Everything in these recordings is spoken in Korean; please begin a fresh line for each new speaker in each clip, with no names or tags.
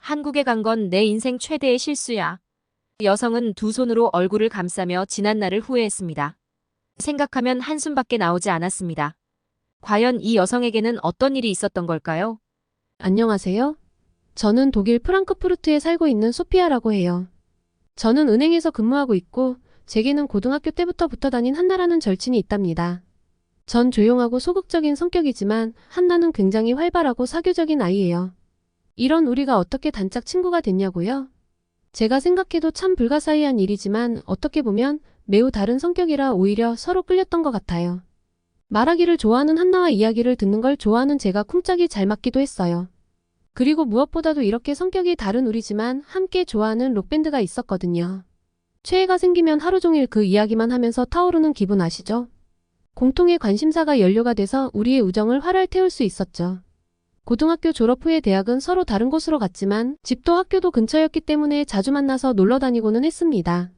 한국에 간 건 내 인생 최대의 실수야. 여성은 두 손으로 얼굴을 감싸며 지난 날을 후회했습니다. 생각하면 한숨밖에 나오지 않았습니다. 과연 이 여성에게는 어떤 일이 있었던 걸까요?
안녕하세요. 저는 독일 프랑크푸르트에 살고 있는 소피아라고 해요. 저는 은행에서 근무하고 있고 제게는 고등학교 때부터 붙어 다닌 한나라는 절친이 있답니다. 전 조용하고 소극적인 성격이지만 한나는 굉장히 활발하고 사교적인 아이예요. 이런 우리가 어떻게 단짝 친구가 됐냐고요? 제가 생각해도 참 불가사의한 일이지만 어떻게 보면 매우 다른 성격이라 오히려 서로 끌렸던 것 같아요. 말하기를 좋아하는 한나와 이야기를 듣는 걸 좋아하는 제가 쿵짝이 잘 맞기도 했어요. 그리고 무엇보다도 이렇게 성격이 다른 우리지만 함께 좋아하는 록밴드가 있었거든요. 최애가 생기면 하루 종일 그 이야기만 하면서 타오르는 기분 아시죠? 공통의 관심사가 연료가 돼서 우리의 우정을 활활 태울 수 있었죠. 고등학교 졸업 후에 대학은 서로 다른 곳으로 갔지만 집도 학교도 근처였기 때문에 자주 만나서 놀러 다니고는 했습니다.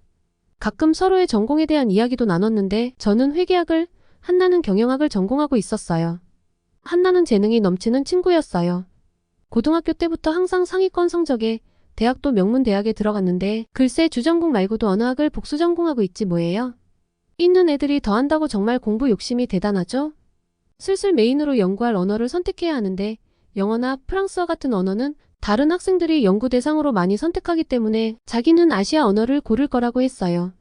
가끔 서로의 전공에 대한 이야기도 나눴는데 저는 회계학을, 한나는 경영학을 전공하고 있었어요. 한나는 재능이 넘치는 친구였어요. 고등학교 때부터 항상 상위권 성적에 대학도 명문 대학에 들어갔는데 글쎄 주전공 말고도 언어학을 복수 전공하고 있지 뭐예요. 있는 애들이 더 한다고 정말 공부 욕심이 대단하죠? 슬슬 메인으로 연구할 언어를 선택해야 하는데 영어나 프랑스어 같은 언어는 다른 학생들이 연구 대상으로 많이 선택하기 때문에 자기는 아시아 언어를 고를 거라고 했어요.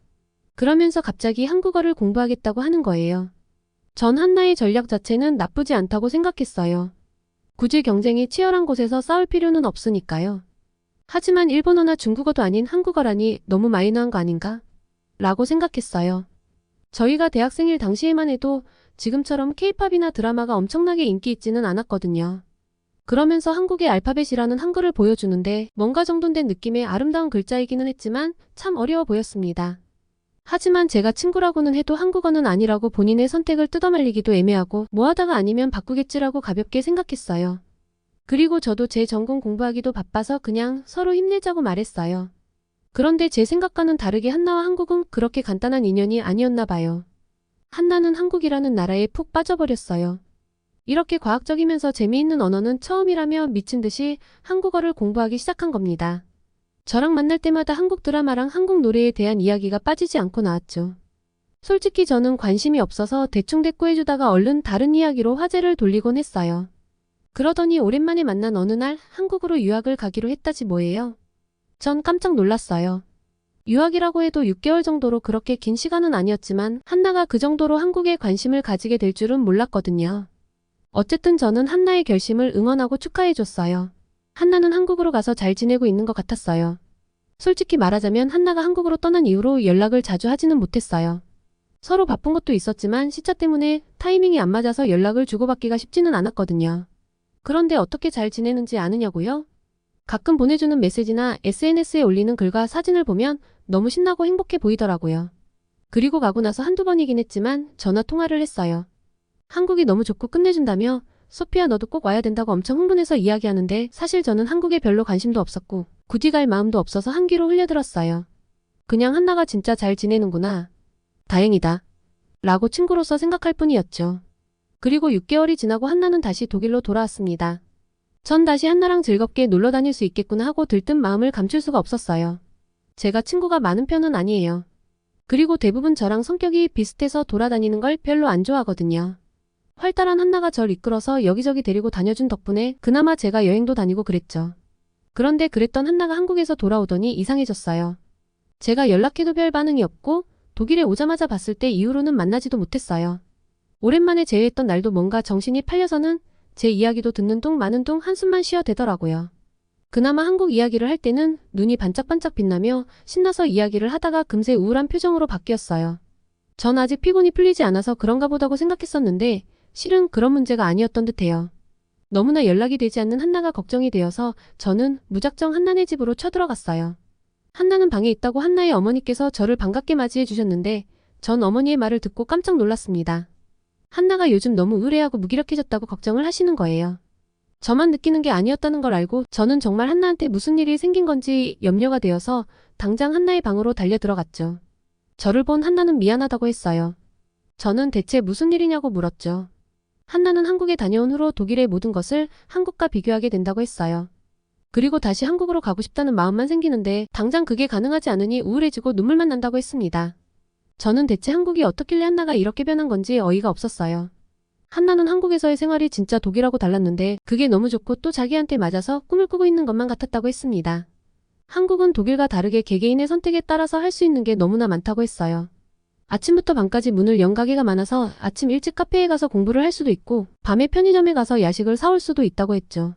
그러면서 갑자기 한국어를 공부하겠다고 하는 거예요. 전 한나의 전략 자체는 나쁘지 않다고 생각했어요. 굳이 경쟁이 치열한 곳에서 싸울 필요는 없으니까요. 하지만 일본어나 중국어도 아닌 한국어라니 너무 마이너한 거 아닌가? 라고 생각했어요. 저희가 대학생일 당시에만 해도 지금처럼 케이팝이나 드라마가 엄청나게 인기 있지는 않았거든요. 그러면서 한국의 알파벳이라는 한글을 보여주는데 뭔가 정돈된 느낌의 아름다운 글자이기는 했지만 참 어려워 보였습니다. 하지만 제가 친구라고는 해도 한국어는 아니라고 본인의 선택을 뜯어말리기도 애매하고 뭐 하다가 아니면 바꾸겠지라고 가볍게 생각했어요. 그리고 저도 제 전공 공부하기도 바빠서 그냥 서로 힘내자고 말했어요. 그런데 제 생각과는 다르게 한나와 한국은 그렇게 간단한 인연이 아니었나 봐요. 한나는 한국이라는 나라에 푹 빠져버렸어요. 이렇게 과학적이면서 재미있는 언어는 처음이라며 미친 듯이 한국어를 공부하기 시작한 겁니다. 저랑 만날 때마다 한국 드라마랑 한국 노래에 대한 이야기가 빠지지 않고 나왔죠. 솔직히 저는 관심이 없어서 대충대꾸해주다가 얼른 다른 이야기로 화제를 돌리곤 했어요. 그러더니 오랜만에 만난 어느 날 한국으로 유학을 가기로 했다지 뭐예요. 전 깜짝 놀랐어요. 유학이라고 해도 6개월 정도로 그렇게 긴 시간은 아니었지만 한나가 그 정도로 한국에 관심을 가지게 될 줄은 몰랐거든요. 어쨌든 저는 한나의 결심을 응원하고 축하해줬어요. 한나는 한국으로 가서 잘 지내고 있는 것 같았어요. 솔직히 말하자면 한나가 한국으로 떠난 이후로 연락을 자주 하지는 못했어요. 서로 바쁜 것도 있었지만 시차 때문에 타이밍이 안 맞아서 연락을 주고받기가 쉽지는 않았거든요. 그런데 어떻게 잘 지내는지 아느냐고요? 가끔 보내주는 메시지나 SNS에 올리는 글과 사진을 보면 너무 신나고 행복해 보이더라고요. 그리고 가고 나서 한두 번이긴 했지만 전화 통화를 했어요. 한국이 너무 좋고 끝내준다며 소피아 너도 꼭 와야 된다고 엄청 흥분해서 이야기하는데 사실 저는 한국에 별로 관심도 없었고 굳이 갈 마음도 없어서 한 귀로 흘려들었어요. 그냥 한나가 진짜 잘 지내는구나. 다행이다. 라고 친구로서 생각할 뿐이었죠. 그리고 6개월이 지나고 한나는 다시 독일로 돌아왔습니다. 전 다시 한나랑 즐겁게 놀러 다닐 수 있겠구나 하고 들뜬 마음을 감출 수가 없었어요. 제가 친구가 많은 편은 아니에요. 그리고 대부분 저랑 성격이 비슷해서 돌아다니는 걸 별로 안 좋아하거든요. 활달한 한나가 절 이끌어서 여기저기 데리고 다녀준 덕분에 그나마 제가 여행도 다니고 그랬죠. 그런데 그랬던 한나가 한국에서 돌아오더니 이상해졌어요. 제가 연락해도 별 반응이 없고 독일에 오자마자 봤을 때 이후로는 만나지도 못했어요. 오랜만에 재회했던 날도 뭔가 정신이 팔려서는 제 이야기도 듣는 둥 마는 둥 한숨만 쉬어대더라고요. 그나마 한국 이야기를 할 때는 눈이 반짝반짝 빛나며 신나서 이야기를 하다가 금세 우울한 표정으로 바뀌었어요. 전 아직 피곤이 풀리지 않아서 그런가 보다고 생각했었는데 실은 그런 문제가 아니었던 듯해요. 너무나 연락이 되지 않는 한나가 걱정이 되어서 저는 무작정 한나네 집으로 쳐들어갔어요. 한나는 방에 있다고 한나의 어머니께서 저를 반갑게 맞이해 주셨는데 전 어머니의 말을 듣고 깜짝 놀랐습니다. 한나가 요즘 너무 의뢰하고 무기력해졌다고 걱정을 하시는 거예요. 저만 느끼는 게 아니었다는 걸 알고 저는 정말 한나한테 무슨 일이 생긴 건지 염려가 되어서 당장 한나의 방으로 달려 들어갔죠. 저를 본 한나는 미안하다고 했어요. 저는 대체 무슨 일이냐고 물었죠. 한나는 한국에 다녀온 후로 독일의 모든 것을 한국과 비교하게 된다고 했어요. 그리고 다시 한국으로 가고 싶다는 마음만 생기는데 당장 그게 가능하지 않으니 우울해지고 눈물만 난다고 했습니다. 저는 대체 한국이 어떻길래 한나가 이렇게 변한 건지 어이가 없었어요. 한나는 한국에서의 생활이 진짜 독일하고 달랐는데 그게 너무 좋고 또 자기한테 맞아서 꿈을 꾸고 있는 것만 같았다고 했습니다. 한국은 독일과 다르게 개개인의 선택에 따라서 할 수 있는 게 너무나 많다고 했어요. 아침부터 밤까지 문을 연 가게가 많아서 아침 일찍 카페에 가서 공부를 할 수도 있고 밤에 편의점에 가서 야식을 사올 수도 있다고 했죠.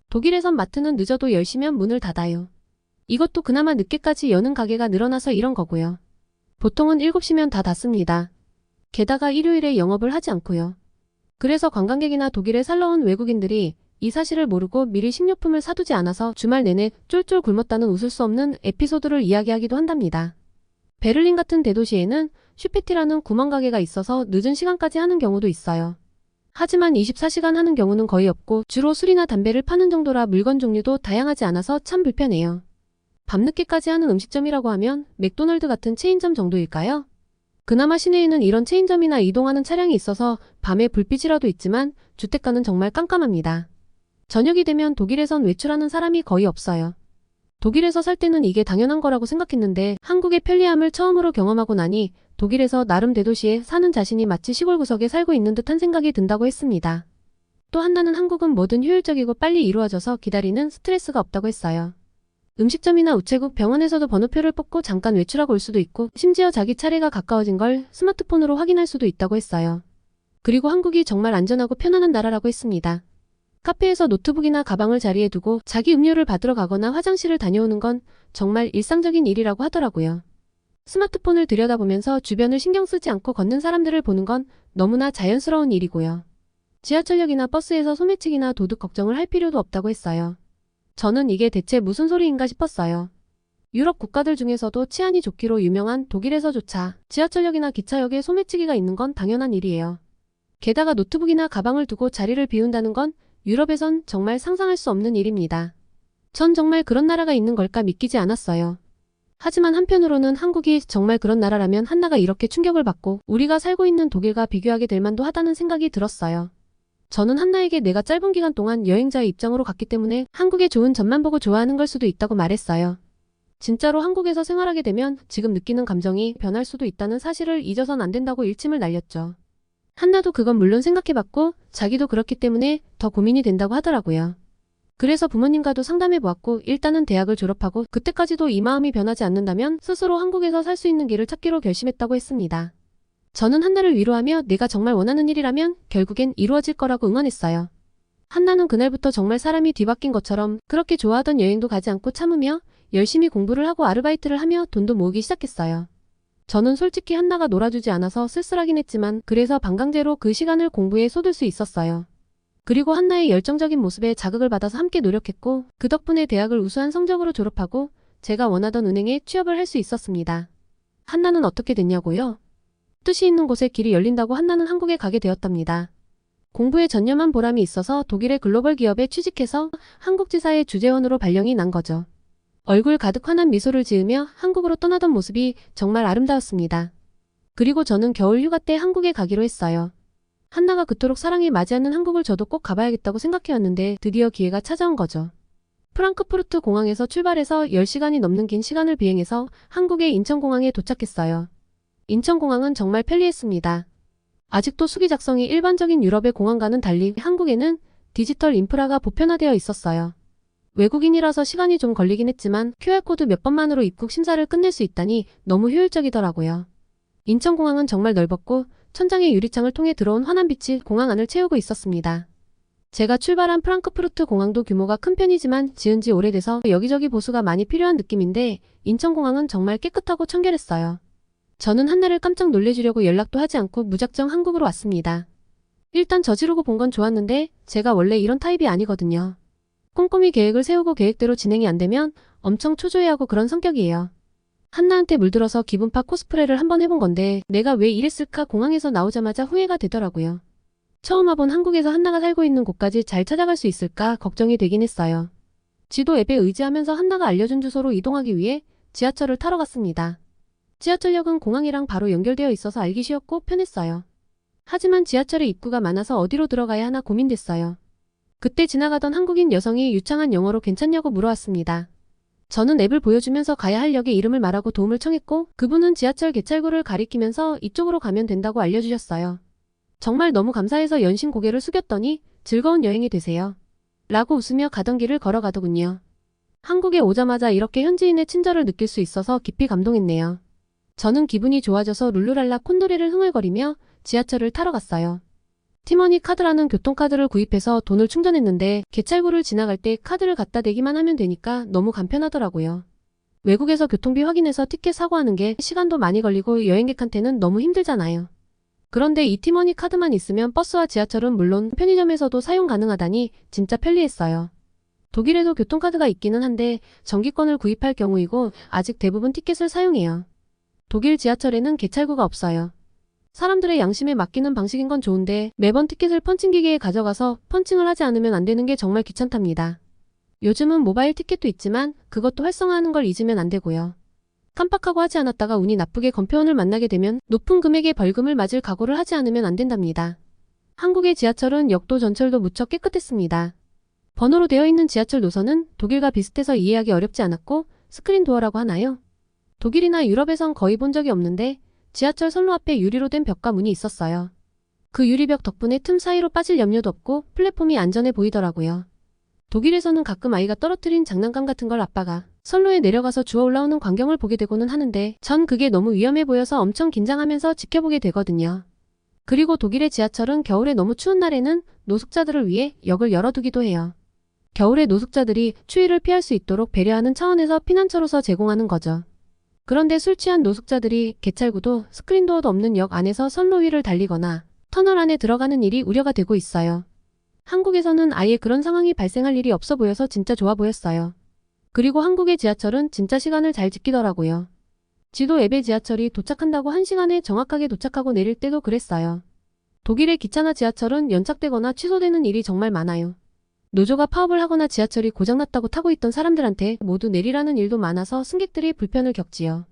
독일에선 마트는 늦어도 10시면 문을 닫아요. 이것도 그나마 늦게까지 여는 가게가 늘어나서 이런 거고요. 보통은 7시면 다 닫습니다. 게다가 일요일에 영업을 하지 않고요. 그래서 관광객이나 독일에 살러 온 외국인들이 이 사실을 모르고 미리 식료품을 사두지 않아서 주말 내내 쫄쫄 굶었다는 웃을 수 없는 에피소드를 이야기하기도 한답니다. 베를린 같은 대도시에는 슈페티라는 구멍가게가 있어서 늦은 시간까지 하는 경우도 있어요. 하지만 24시간 하는 경우는 거의 없고 주로 술이나 담배를 파는 정도라 물건 종류도 다양하지 않아서 참 불편해요. 밤늦게까지 하는 음식점이라고 하면 맥도날드 같은 체인점 정도일까요? 그나마 시내에는 이런 체인점이나 이동하는 차량이 있어서 밤에 불빛이라도 있지만 주택가는 정말 깜깜합니다. 저녁이 되면 독일에선 외출하는 사람이 거의 없어요. 독일에서 살 때는 이게 당연한 거라고 생각했는데 한국의 편리함을 처음으로 경험하고 나니 독일에서 나름 대도시에 사는 자신이 마치 시골 구석에 살고 있는 듯한 생각이 든다고 했습니다. 또 한나는 한국은 뭐든 효율적이고 빨리 이루어져서 기다리는 스트레스가 없다고 했어요. 음식점이나 우체국, 병원에서도 번호표를 뽑고 잠깐 외출하고 올 수도 있고 심지어 자기 차례가 가까워진 걸 스마트폰으로 확인할 수도 있다고 했어요. 그리고 한국이 정말 안전하고 편안한 나라라고 했습니다. 카페에서 노트북이나 가방을 자리에 두고 자기 음료를 받으러 가거나 화장실을 다녀오는 건 정말 일상적인 일이라고 하더라고요. 스마트폰을 들여다보면서 주변을 신경 쓰지 않고 걷는 사람들을 보는 건 너무나 자연스러운 일이고요. 지하철역이나 버스에서 소매치기나 도둑 걱정을 할 필요도 없다고 했어요. 저는 이게 대체 무슨 소리인가 싶었어요. 유럽 국가들 중에서도 치안이 좋기로 유명한 독일에서조차 지하철역이나 기차역에 소매치기가 있는 건 당연한 일이에요. 게다가 노트북이나 가방을 두고 자리를 비운다는 건 유럽에선 정말 상상할 수 없는 일입니다. 전 정말 그런 나라가 있는 걸까 믿기지 않았어요. 하지만 한편으로는 한국이 정말 그런 나라라면 한나가 이렇게 충격을 받고 우리가 살고 있는 독일과 비교하게 될 만도 하다는 생각이 들었어요. 저는 한나에게 내가 짧은 기간 동안 여행자의 입장으로 갔기 때문에 한국의 좋은 점만 보고 좋아하는 걸 수도 있다고 말했어요. 진짜로 한국에서 생활하게 되면 지금 느끼는 감정이 변할 수도 있다는 사실을 잊어선 안 된다고 일침을 날렸죠. 한나도 그건 물론 생각해봤고 자기도 그렇기 때문에 더 고민이 된다고 하더라고요. 그래서 부모님과도 상담해보았고 일단은 대학을 졸업하고 그때까지도 이 마음이 변하지 않는다면 스스로 한국에서 살 수 있는 길을 찾기로 결심했다고 했습니다. 저는 한나를 위로하며 내가 정말 원하는 일이라면 결국엔 이루어질 거라고 응원했어요. 한나는 그날부터 정말 사람이 뒤바뀐 것처럼 그렇게 좋아하던 여행도 가지 않고 참으며 열심히 공부를 하고 아르바이트를 하며 돈도 모으기 시작했어요. 저는 솔직히 한나가 놀아주지 않아서 쓸쓸하긴 했지만 그래서 반강제로 그 시간을 공부에 쏟을 수 있었어요. 그리고 한나의 열정적인 모습에 자극을 받아서 함께 노력했고 그 덕분에 대학을 우수한 성적으로 졸업하고 제가 원하던 은행에 취업을 할 수 있었습니다. 한나는 어떻게 됐냐고요? 뜻이 있는 곳에 길이 열린다고 한나는 한국에 가게 되었답니다. 공부에 전념한 보람이 있어서 독일의 글로벌 기업에 취직해서 한국지사의 주재원으로 발령이 난 거죠. 얼굴 가득 환한 미소를 지으며 한국으로 떠나던 모습이 정말 아름다웠습니다. 그리고 저는 겨울 휴가 때 한국에 가기로 했어요. 한나가 그토록 사랑이 맞이하는 한국을 저도 꼭 가봐야겠다고 생각해왔는데 드디어 기회가 찾아온 거죠. 프랑크푸르트 공항에서 출발해서 10시간이 넘는 긴 시간을 비행해서 한국의 인천공항에 도착했어요. 인천공항은 정말 편리했습니다. 아직도 수기 작성이 일반적인 유럽의 공항과는 달리 한국에는 디지털 인프라가 보편화되어 있었어요. 외국인이라서 시간이 좀 걸리긴 했지만 QR코드 몇 번만으로 입국 심사를 끝낼 수 있다니 너무 효율적이더라고요. 인천공항은 정말 넓었고 천장의 유리창을 통해 들어온 환한 빛이 공항 안을 채우고 있었습니다. 제가 출발한 프랑크푸르트 공항도 규모가 큰 편이지만 지은 지 오래돼서 여기저기 보수가 많이 필요한 느낌인데 인천공항은 정말 깨끗하고 청결했어요. 저는 한나를 깜짝 놀래주려고 연락도 하지 않고 무작정 한국으로 왔습니다. 일단 저지르고 본 건 좋았는데 제가 원래 이런 타입이 아니거든요. 꼼꼼히 계획을 세우고 계획대로 진행이 안 되면 엄청 초조해하고 그런 성격이에요. 한나한테 물들어서 기분파 코스프레를 한번 해본 건데 내가 왜 이랬을까 공항에서 나오자마자 후회가 되더라고요. 처음 와본 한국에서 한나가 살고 있는 곳까지 잘 찾아갈 수 있을까 걱정이 되긴 했어요. 지도 앱에 의지하면서 한나가 알려준 주소로 이동하기 위해 지하철을 타러 갔습니다. 지하철역은 공항이랑 바로 연결되어 있어서 알기 쉬웠고 편했어요. 하지만 지하철에 입구가 많아서 어디로 들어가야 하나 고민됐어요. 그때 지나가던 한국인 여성이 유창한 영어로 괜찮냐고 물어왔습니다. 저는 앱을 보여주면서 가야 할 역의 이름을 말하고 도움을 청했고 그분은 지하철 개찰구를 가리키면서 이쪽으로 가면 된다고 알려주셨어요. 정말 너무 감사해서 연신 고개를 숙였더니 즐거운 여행이 되세요. 라고 웃으며 가던 길을 걸어가더군요. 한국에 오자마자 이렇게 현지인의 친절을 느낄 수 있어서 깊이 감동했네요. 저는 기분이 좋아져서 룰루랄라 콘도레를 흥얼거리며 지하철을 타러 갔어요. 티머니 카드라는 교통카드를 구입해서 돈을 충전했는데 개찰구를 지나갈 때 카드를 갖다 대기만 하면 되니까 너무 간편하더라고요. 외국에서 교통비 확인해서 티켓 사고 하는 게 시간도 많이 걸리고 여행객한테는 너무 힘들잖아요. 그런데 이 티머니 카드만 있으면 버스와 지하철은 물론 편의점에서도 사용 가능하다니 진짜 편리했어요. 독일에도 교통카드가 있기는 한데 정기권을 구입할 경우이고 아직 대부분 티켓을 사용해요. 독일 지하철에는 개찰구가 없어요. 사람들의 양심에 맡기는 방식인 건 좋은데 매번 티켓을 펀칭기계에 가져가서 펀칭을 하지 않으면 안 되는 게 정말 귀찮답니다. 요즘은 모바일 티켓도 있지만 그것도 활성화하는 걸 잊으면 안 되고요. 깜빡하고 하지 않았다가 운이 나쁘게 검표원을 만나게 되면 높은 금액의 벌금을 맞을 각오를 하지 않으면 안 된답니다. 한국의 지하철은 역도 전철도 무척 깨끗했습니다. 번호로 되어 있는 지하철 노선은 독일과 비슷해서 이해하기 어렵지 않았고 스크린 도어라고 하나요? 독일이나 유럽에선 거의 본 적이 없는데 지하철 선로 앞에 유리로 된 벽과 문이 있었어요. 그 유리벽 덕분에 틈 사이로 빠질 염려도 없고 플랫폼이 안전해 보이더라고요. 독일에서는 가끔 아이가 떨어뜨린 장난감 같은 걸 아빠가 선로에 내려가서 주워 올라오는 광경을 보게 되고는 하는데 전 그게 너무 위험해 보여서 엄청 긴장하면서 지켜보게 되거든요. 그리고 독일의 지하철은 겨울에 너무 추운 날에는 노숙자들을 위해 역을 열어두기도 해요. 겨울에 노숙자들이 추위를 피할 수 있도록 배려하는 차원에서 피난처로서 제공하는 거죠. 그런데 술 취한 노숙자들이 개찰구도 스크린도어도 없는 역 안에서 선로 위를 달리거나 터널 안에 들어가는 일이 우려가 되고 있어요. 한국에서는 아예 그런 상황이 발생할 일이 없어 보여서 진짜 좋아 보였어요. 그리고 한국의 지하철은 진짜 시간을 잘 지키더라고요. 지도 앱에 지하철이 도착한다고 1시간에 정확하게 도착하고 내릴 때도 그랬어요. 독일의 기차나 지하철은 연착되거나 취소되는 일이 정말 많아요. 노조가 파업을 하거나 지하철이 고장났다고 타고 있던 사람들한테 모두 내리라는 일도 많아서 승객들이 불편을 겪지요.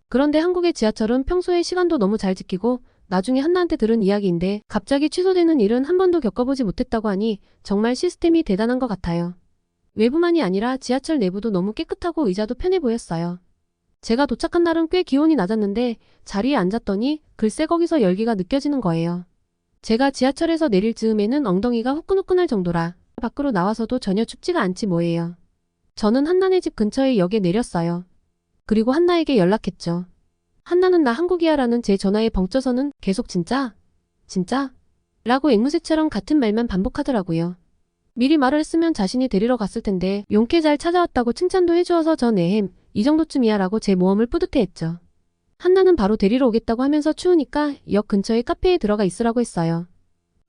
그런데 한국의 지하철은 평소에 시간도 너무 잘 지키고 나중에 한나한테 들은 이야기인데 갑자기 취소되는 일은 한 번도 겪어보지 못했다고 하니 정말 시스템이 대단한 것 같아요. 외부만이 아니라 지하철 내부도 너무 깨끗하고 의자도 편해 보였어요. 제가 도착한 날은 꽤 기온이 낮았는데 자리에 앉았더니 글쎄 거기서 열기가 느껴지는 거예요. 제가 지하철에서 내릴 즈음에는 엉덩이가 후끈후끈할 정도라 밖으로 나와서도 전혀 춥지가 않지 뭐예요. 저는 한나네 집 근처의 역에 내렸어요. 그리고 한나에게 연락했죠. 한나는 나 한국이야 라는 제 전화에 벙쪄서는 계속 진짜? 진짜? 라고 앵무새처럼 같은 말만 반복하더라고요. 미리 말을 했으면 자신이 데리러 갔을 텐데 용케 잘 찾아왔다고 칭찬도 해주어서 전 에헴 이 정도쯤이야 라고 제 모험을 뿌듯해했죠. 한나는 바로 데리러 오겠다고 하면서 추우니까 역 근처의 카페에 들어가 있으라고 했어요.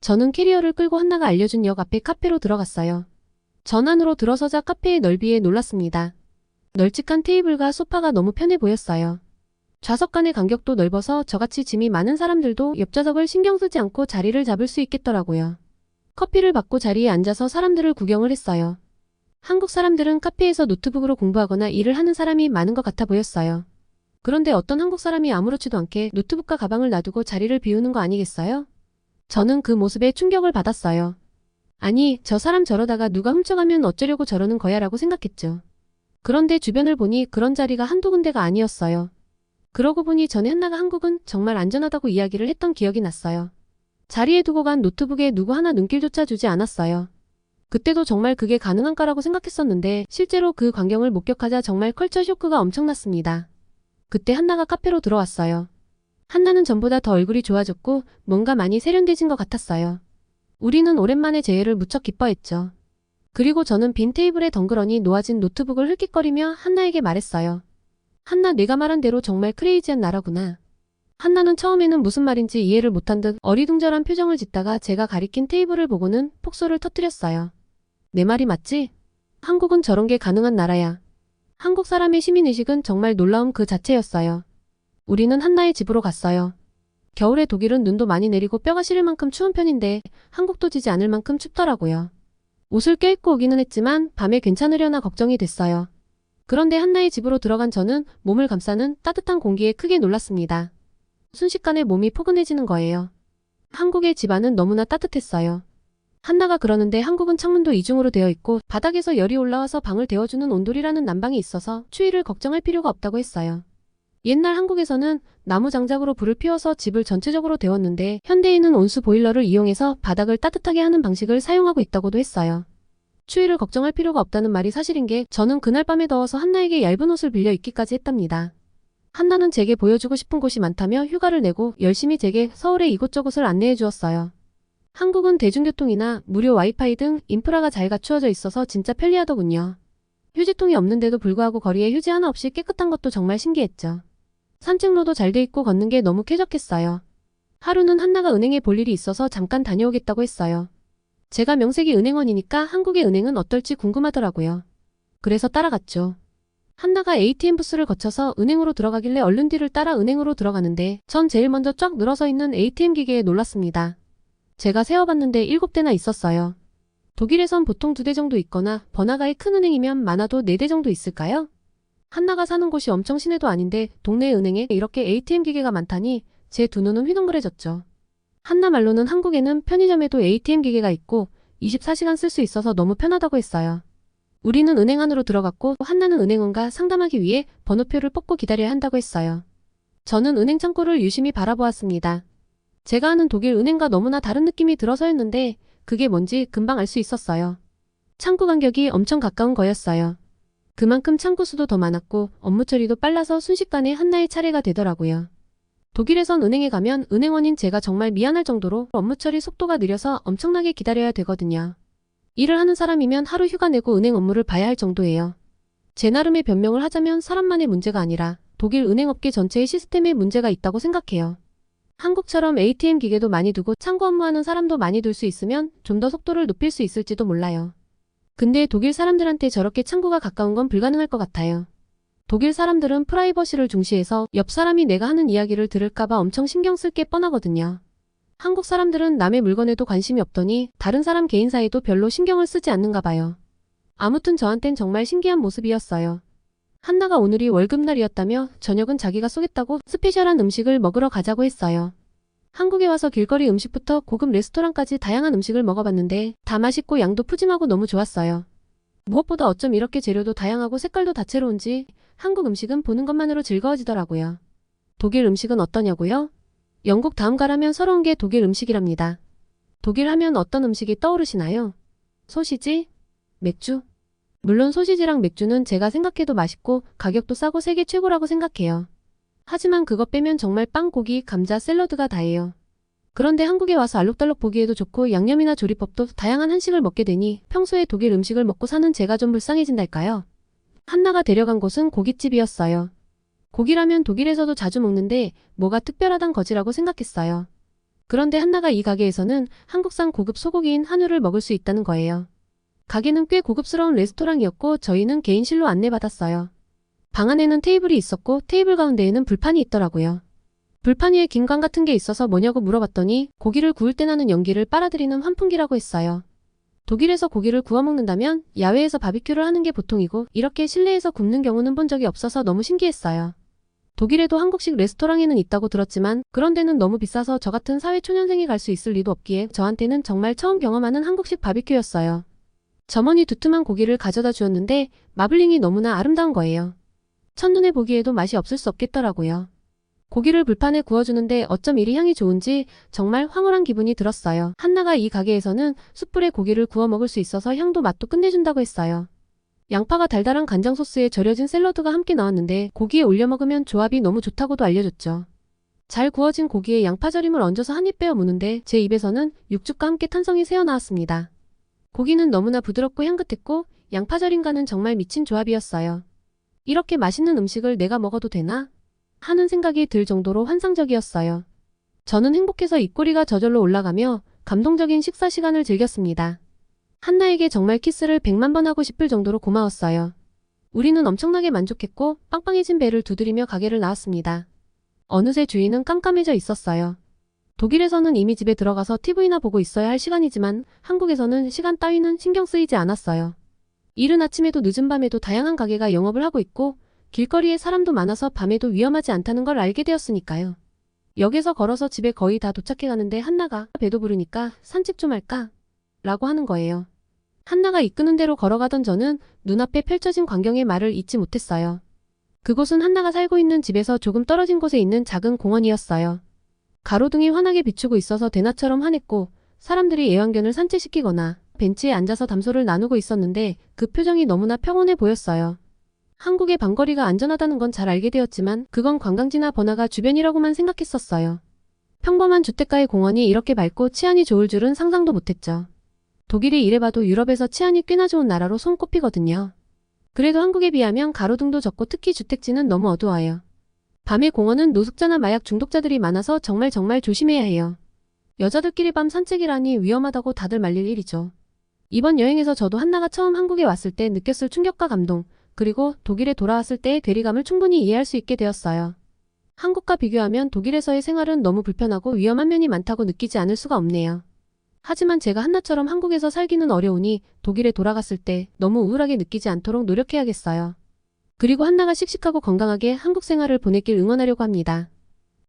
저는 캐리어를 끌고 한나가 알려준 역 앞에 카페로 들어갔어요. 전 안으로 들어서자 카페의 넓이에 놀랐습니다. 널찍한 테이블과 소파가 너무 편해 보였어요. 좌석 간의 간격도 넓어서 저같이 짐이 많은 사람들도 옆좌석을 신경 쓰지 않고 자리를 잡을 수 있겠더라고요. 커피를 받고 자리에 앉아서 사람들을 구경을 했어요. 한국 사람들은 카페에서 노트북으로 공부하거나 일을 하는 사람이 많은 것 같아 보였어요. 그런데 어떤 한국 사람이 아무렇지도 않게 노트북과 가방을 놔두고 자리를 비우는 거 아니겠어요? 저는 그 모습에 충격을 받았어요. 아니, 저 사람 저러다가 누가 훔쳐가면 어쩌려고 저러는 거야 라고 생각했죠. 그런데 주변을 보니 그런 자리가 한두 군데가 아니었어요. 그러고 보니 전에 한나가 한국은 정말 안전하다고 이야기를 했던 기억이 났어요. 자리에 두고 간 노트북에 누구 하나 눈길조차 주지 않았어요. 그때도 정말 그게 가능한가라고 생각했었는데 실제로 그 광경을 목격하자 정말 컬처 쇼크가 엄청났습니다. 그때 한나가 카페로 들어왔어요. 한나는 전보다 더 얼굴이 좋아졌고 뭔가 많이 세련돼진 것 같았어요. 우리는 오랜만에 재회를 무척 기뻐했죠. 그리고 저는 빈 테이블에 덩그러니 놓아진 노트북을 흘낏거리며 한나에게 말했어요. 한나, 내가 말한 대로 정말 크레이지한 나라구나. 한나는 처음에는 무슨 말인지 이해를 못한 듯 어리둥절한 표정을 짓다가 제가 가리킨 테이블을 보고는 폭소를 터뜨렸어요. 내 말이 맞지? 한국은 저런 게 가능한 나라야. 한국 사람의 시민의식은 정말 놀라움 그 자체였어요. 우리는 한나의 집으로 갔어요. 겨울에 독일은 눈도 많이 내리고 뼈가 시릴 만큼 추운 편인데 한국도 지지 않을 만큼 춥더라고요. 옷을 껴입고 오기는 했지만 밤에 괜찮으려나 걱정이 됐어요. 그런데 한나의 집으로 들어간 저는 몸을 감싸는 따뜻한 공기에 크게 놀랐습니다. 순식간에 몸이 포근해지는 거예요. 한국의 집안은 너무나 따뜻했어요. 한나가 그러는데 한국은 창문도 이중으로 되어 있고 바닥에서 열이 올라와서 방을 데워주는 온돌이라는 난방이 있어서 추위를 걱정할 필요가 없다고 했어요. 옛날 한국에서는 나무 장작으로 불을 피워서 집을 전체적으로 데웠는데 현대에는 온수 보일러를 이용해서 바닥을 따뜻하게 하는 방식을 사용하고 있다고도 했어요. 추위를 걱정할 필요가 없다는 말이 사실인 게 저는 그날 밤에 더워서 한나에게 얇은 옷을 빌려 입기까지 했답니다. 한나는 제게 보여주고 싶은 곳이 많다며 휴가를 내고 열심히 제게 서울의 이곳저곳을 안내해 주었어요. 한국은 대중교통이나 무료 와이파이 등 인프라가 잘 갖추어져 있어서 진짜 편리하더군요. 휴지통이 없는데도 불구하고 거리에 휴지 하나 없이 깨끗한 것도 정말 신기했죠. 산책로도 잘 돼 있고 걷는 게 너무 쾌적했어요. 하루는 한나가 은행에 볼 일이 있어서 잠깐 다녀오겠다고 했어요. 제가 명색이 은행원이니까 한국의 은행은 어떨지 궁금하더라고요. 그래서 따라갔죠. 한나가 ATM 부스를 거쳐서 은행으로 들어가길래 얼른 뒤를 따라 은행으로 들어가는데 전 제일 먼저 쫙 늘어서 있는 ATM 기계에 놀랐습니다. 제가 세어봤는데 7대나 있었어요. 독일에선 보통 2대 정도 있거나 번화가의 큰 은행이면 많아도 4대 정도 있을까요? 한나가 사는 곳이 엄청 시내도 아닌데 동네 은행에 이렇게 ATM 기계가 많다니 제 두 눈은 휘둥그레졌죠. 한나 말로는 한국에는 편의점에도 ATM 기계가 있고 24시간 쓸 수 있어서 너무 편하다고 했어요. 우리는 은행 안으로 들어갔고 한나는 은행원과 상담하기 위해 번호표를 뽑고 기다려야 한다고 했어요. 저는 은행 창구를 유심히 바라보았습니다. 제가 아는 독일 은행과 너무나 다른 느낌이 들어서였는데 그게 뭔지 금방 알 수 있었어요. 창구 간격이 엄청 가까운 거였어요. 그만큼 창구 수도 더 많았고 업무 처리도 빨라서 순식간에 한나의 차례가 되더라고요. 독일에선 은행에 가면 은행원인 제가 정말 미안할 정도로 업무 처리 속도가 느려서 엄청나게 기다려야 되거든요. 일을 하는 사람이면 하루 휴가 내고 은행 업무를 봐야 할 정도예요. 제 나름의 변명을 하자면 사람만의 문제가 아니라 독일 은행업계 전체의 시스템에 문제가 있다고 생각해요. 한국처럼 ATM 기계도 많이 두고 창구 업무하는 사람도 많이 둘 수 있으면 좀 더 속도를 높일 수 있을지도 몰라요. 근데 독일 사람들한테 저렇게 창구가 가까운 건 불가능할 것 같아요. 독일 사람들은 프라이버시를 중시해서 옆 사람이 내가 하는 이야기를 들을까봐 엄청 신경 쓸 게 뻔하거든요. 한국 사람들은 남의 물건에도 관심이 없더니 다른 사람 개인사에도 별로 신경을 쓰지 않는가 봐요. 아무튼 저한텐 정말 신기한 모습이었어요. 한나가 오늘이 월급날이었다며 저녁은 자기가 쏘겠다고 스페셜한 음식을 먹으러 가자고 했어요. 한국에 와서 길거리 음식부터 고급 레스토랑까지 다양한 음식을 먹어봤는데 다 맛있고 양도 푸짐하고 너무 좋았어요. 무엇보다 어쩜 이렇게 재료도 다양하고 색깔도 다채로운지 한국 음식은 보는 것만으로 즐거워지더라고요. 독일 음식은 어떠냐고요? 영국 다음 가라면 서러운 게 독일 음식이랍니다. 독일 하면 어떤 음식이 떠오르시나요? 소시지? 맥주? 물론 소시지랑 맥주는 제가 생각해도 맛있고 가격도 싸고 세계 최고라고 생각해요. 하지만 그거 빼면 정말 빵, 고기, 감자, 샐러드가 다예요. 그런데 한국에 와서 알록달록 보기에도 좋고 양념이나 조리법도 다양한 한식을 먹게 되니 평소에 독일 음식을 먹고 사는 제가 좀 불쌍해진달까요? 한나가 데려간 곳은 고깃집이었어요. 고기라면 독일에서도 자주 먹는데 뭐가 특별하단 거지라고 생각했어요. 그런데 한나가 이 가게에서는 한국산 고급 소고기인 한우를 먹을 수 있다는 거예요. 가게는 꽤 고급스러운 레스토랑이었고 저희는 개인실로 안내받았어요. 방 안에는 테이블이 있었고 테이블 가운데에는 불판이 있더라고요. 불판 위에 김광 같은 게 있어서 뭐냐고 물어봤더니 고기를 구울 때 나는 연기를 빨아들이는 환풍기라고 했어요. 독일에서 고기를 구워 먹는다면 야외에서 바비큐를 하는 게 보통이고 이렇게 실내에서 굽는 경우는 본 적이 없어서 너무 신기했어요. 독일에도 한국식 레스토랑에는 있다고 들었지만 그런 데는 너무 비싸서 저 같은 사회초년생이 갈 수 있을 리도 없기에 저한테는 정말 처음 경험하는 한국식 바비큐였어요. 점원이 두툼한 고기를 가져다 주었는데 마블링이 너무나 아름다운 거예요. 첫눈에 보기에도 맛이 없을 수 없겠더라고요. 고기를 불판에 구워주는데 어쩜 이리 향이 좋은지 정말 황홀한 기분이 들었어요. 한나가 이 가게에서는 숯불에 고기를 구워 먹을 수 있어서 향도 맛도 끝내준다고 했어요. 양파가 달달한 간장 소스에 절여진 샐러드가 함께 나왔는데 고기에 올려 먹으면 조합이 너무 좋다고도 알려줬죠. 잘 구워진 고기에 양파절임을 얹어서 한 입 빼어 무는데 제 입에서는 육즙과 함께 탄성이 새어나왔습니다. 고기는 너무나 부드럽고 향긋했고 양파절임과는 정말 미친 조합이었어요. 이렇게 맛있는 음식을 내가 먹어도 되나? 하는 생각이 들 정도로 환상적이었어요. 저는 행복해서 입꼬리가 저절로 올라가며 감동적인 식사 시간을 즐겼습니다. 한나에게 정말 키스를 100만 번 하고 싶을 정도로 고마웠어요. 우리는 엄청나게 만족했고 빵빵해진 배를 두드리며 가게를 나왔습니다. 어느새 주위는 깜깜해져 있었어요. 독일에서는 이미 집에 들어가서 TV나 보고 있어야 할 시간이지만 한국에서는 시간 따위는 신경 쓰이지 않았어요. 이른 아침에도 늦은 밤에도 다양한 가게가 영업을 하고 있고 길거리에 사람도 많아서 밤에도 위험하지 않다는 걸 알게 되었으니까요. 역에서 걸어서 집에 거의 다 도착해가는데 한나가 배도 부르니까 산책 좀 할까? 라고 하는 거예요. 한나가 이끄는 대로 걸어가던 저는 눈앞에 펼쳐진 광경의 말을 잊지 못했어요. 그곳은 한나가 살고 있는 집에서 조금 떨어진 곳에 있는 작은 공원이었어요. 가로등이 환하게 비추고 있어서 대낮처럼 환했고 사람들이 애완견을 산책시키거나 벤치에 앉아서 담소를 나누고 있었는데 그 표정이 너무나 평온해 보였어요. 한국의 방거리가 안전하다는 건 잘 알게 되었지만 그건 관광지나 번화가 주변이라고만 생각했었어요. 평범한 주택가의 공원이 이렇게 밝고 치안이 좋을 줄은 상상도 못했죠. 독일이 이래봐도 유럽에서 치안이 꽤나 좋은 나라로 손꼽히거든요. 그래도 한국에 비하면 가로등도 적고 특히 주택지는 너무 어두워요. 밤의 공원은 노숙자나 마약 중독자들이 많아서 정말 조심해야 해요. 여자들끼리 밤 산책이라니 위험하다고 다들 말릴 일이죠. 이번 여행에서 저도 한나가 처음 한국에 왔을 때 느꼈을 충격과 감동, 그리고 독일에 돌아왔을 때의 괴리감을 충분히 이해할 수 있게 되었어요. 한국과 비교하면 독일에서의 생활은 너무 불편하고 위험한 면이 많다고 느끼지 않을 수가 없네요. 하지만 제가 한나처럼 한국에서 살기는 어려우니 독일에 돌아갔을 때 너무 우울하게 느끼지 않도록 노력해야겠어요. 그리고 한나가 씩씩하고 건강하게 한국 생활을 보내길 응원하려고 합니다.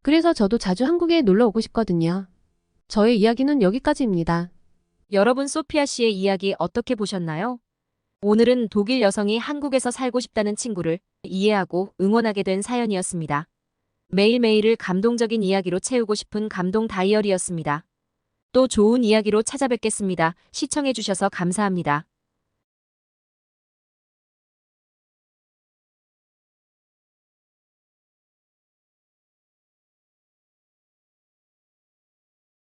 그래서 저도 자주 한국에 놀러 오고 싶거든요. 저의 이야기는 여기까지입니다.
여러분 소피아 씨의 이야기 어떻게 보셨나요? 오늘은 독일 여성이 한국에서 살고 싶다는 친구를 이해하고 응원하게 된 사연이었습니다. 매일매일을 감동적인 이야기로 채우고 싶은 감동 다이어리였습니다. 또 좋은 이야기로 찾아뵙겠습니다. 시청해주셔서 감사합니다.